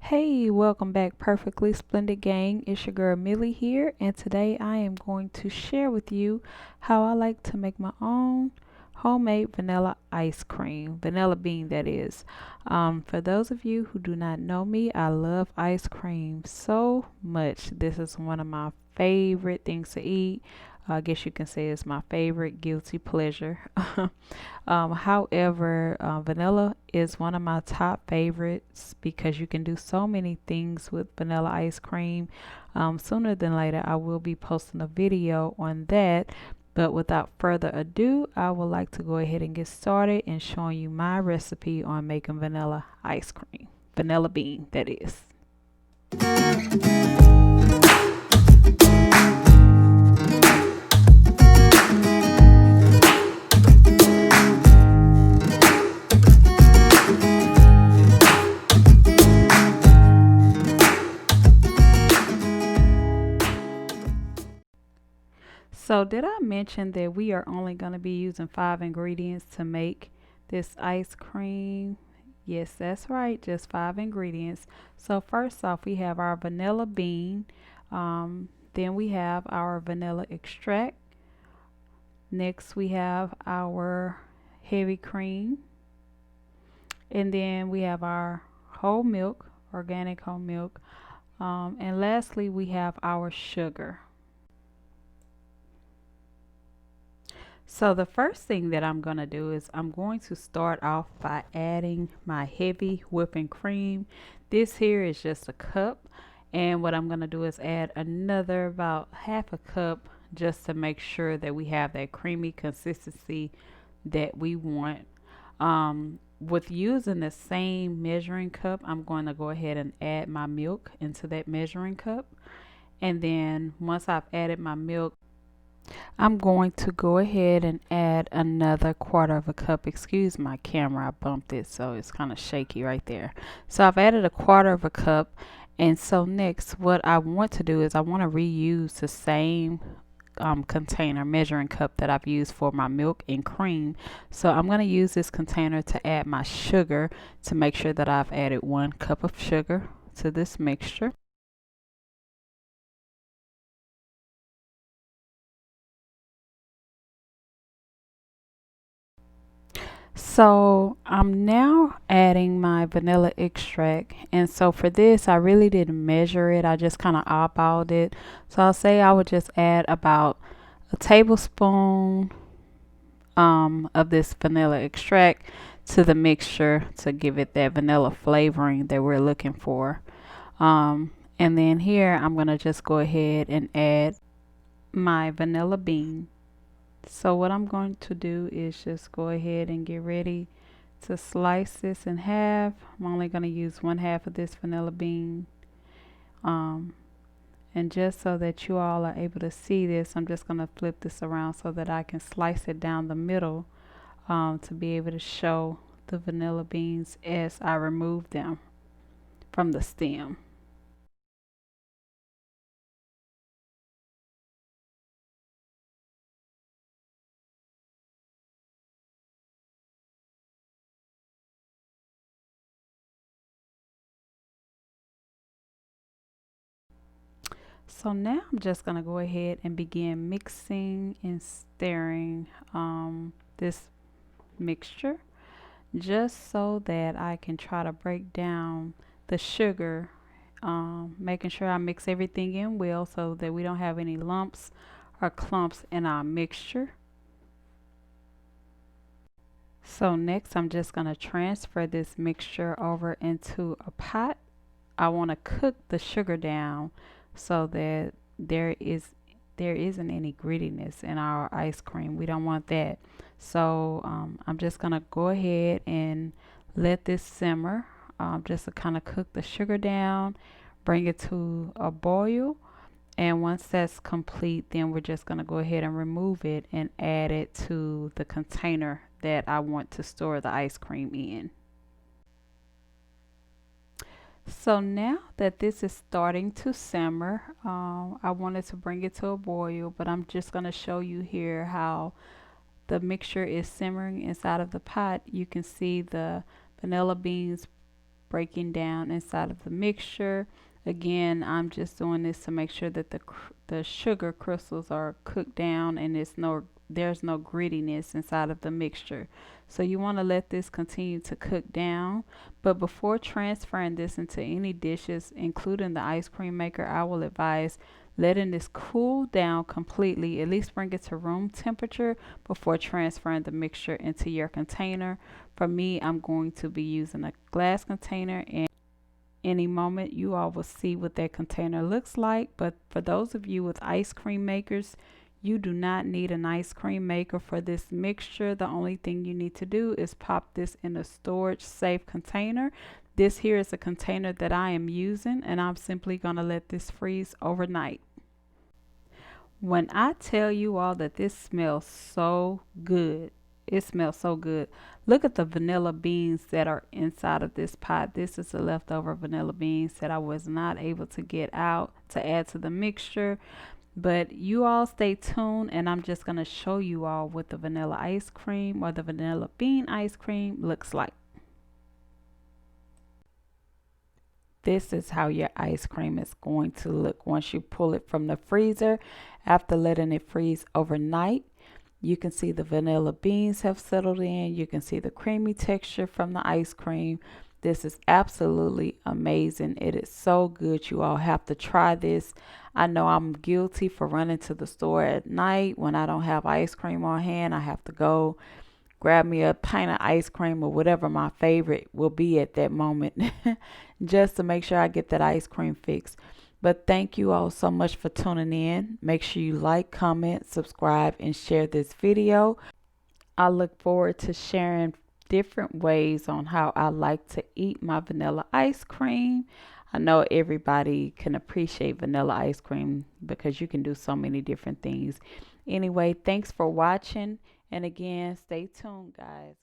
Hey, welcome back, Perfectly Splendid Gang. It's your girl Millie here, and today I am going to share with you how I like to make my own homemade vanilla ice cream, vanilla bean, that is. For those of you who do not know me, I love ice cream so much. This is one of my favorite things to eat. I guess you can say it's my favorite guilty pleasure. However, vanilla is one of my top favorites because you can do so many things with vanilla ice cream. Sooner than later, I will be posting a video on that. But without further ado, I would like to go ahead and get started and showing you my recipe on making vanilla ice cream. Vanilla bean, that is. So did I mention that we are only going to be using 5 ingredients to make this ice cream? Yes, that's right, just 5 ingredients. So first off, we have our vanilla bean. Then we have our vanilla extract. Next, we have our heavy cream. And then we have our whole milk, organic whole milk. And lastly, we have our sugar. So the first thing that I'm going to do is I'm going to start off by adding my heavy whipping cream. This here is just a cup, and what I'm going to do is add another about half a cup just to make sure that we have that creamy consistency that we want. With using the same measuring cup, I'm going to go ahead and add my milk into that measuring cup. And then once I've added my milk, I'm going to go ahead and add another quarter of a cup. Excuse my camera, I bumped it, so it's kind of shaky right there. So I've added a quarter of a cup. And so next, what I want to do is I want to reuse the same container measuring cup that I've used for my milk and cream. So I'm going to use this container to add my sugar to make sure that I've added 1 cup of sugar to this mixture. So I'm now adding my vanilla extract, and so for this I really didn't measure it, I just kind of eyeballed it. So I'll say I would just add about a tablespoon of this vanilla extract to the mixture to give it that vanilla flavoring that we're looking for. And then here I'm gonna just go ahead and add my vanilla bean. So what I'm going to do is just go ahead and get ready to slice this in half. I'm only going to use 1/2 of this vanilla bean. And just so that you all are able to see this, I'm just going to flip this around so that I can slice it down the middle to be able to show the vanilla beans as I remove them from the stem. So now I'm just going to go ahead and begin mixing and stirring this mixture, just so that I can try to break down the sugar, making sure I mix everything in well so that we don't have any lumps or clumps in our mixture. So next I'm just going to transfer this mixture over into a pot. I want to cook the sugar down so that there isn't any grittiness in our ice cream. We don't want that. So I'm just gonna go ahead and let this simmer, just to kind of cook the sugar down, bring it to a boil. And once that's complete, then we're just gonna go ahead and remove it and add it to the container that I want to store the ice cream in. So now that this is starting to simmer, I wanted to bring it to a boil, but I'm just going to show you here how the mixture is simmering inside of the pot. You can see the vanilla beans breaking down inside of the mixture. Again, I'm just doing this to make sure that the sugar crystals are cooked down and there's no grittiness inside of the mixture. So you want to let this continue to cook down. But before transferring this into any dishes, including the ice cream maker, I will advise letting this cool down completely, at least bring it to room temperature before transferring the mixture into your container. For me, I'm going to be using a glass container, and any moment you all will see what that container looks like. But for those of you with ice cream makers, you do not need an ice cream maker for this mixture. The only thing you need to do is pop this in a storage safe container. This here is a container that I am using, and I'm simply going to let this freeze overnight. When I tell you all that this smells so good, it smells so good. Look at the vanilla beans that are inside of this pot. This is the leftover vanilla beans that I was not able to get out to add to the mixture. But you all stay tuned, and I'm just going to show you all what the vanilla ice cream or the vanilla bean ice cream looks like. This is how your ice cream is going to look once you pull it from the freezer after letting it freeze overnight. You can see the vanilla beans have settled in. You can see the creamy texture from the ice cream. This is absolutely amazing. It is so good. You all have to try this. I know I'm guilty for running to the store at night when I don't have ice cream on hand. I have to go grab me a pint of ice cream or whatever my favorite will be at that moment just to make sure I get that ice cream fix. But thank you all so much for tuning in. Make sure you like, comment, subscribe, and share this video. I look forward to sharing different ways on how I like to eat my vanilla ice cream. I know everybody can appreciate vanilla ice cream because you can do so many different things. Anyway, thanks for watching. And again, stay tuned, guys.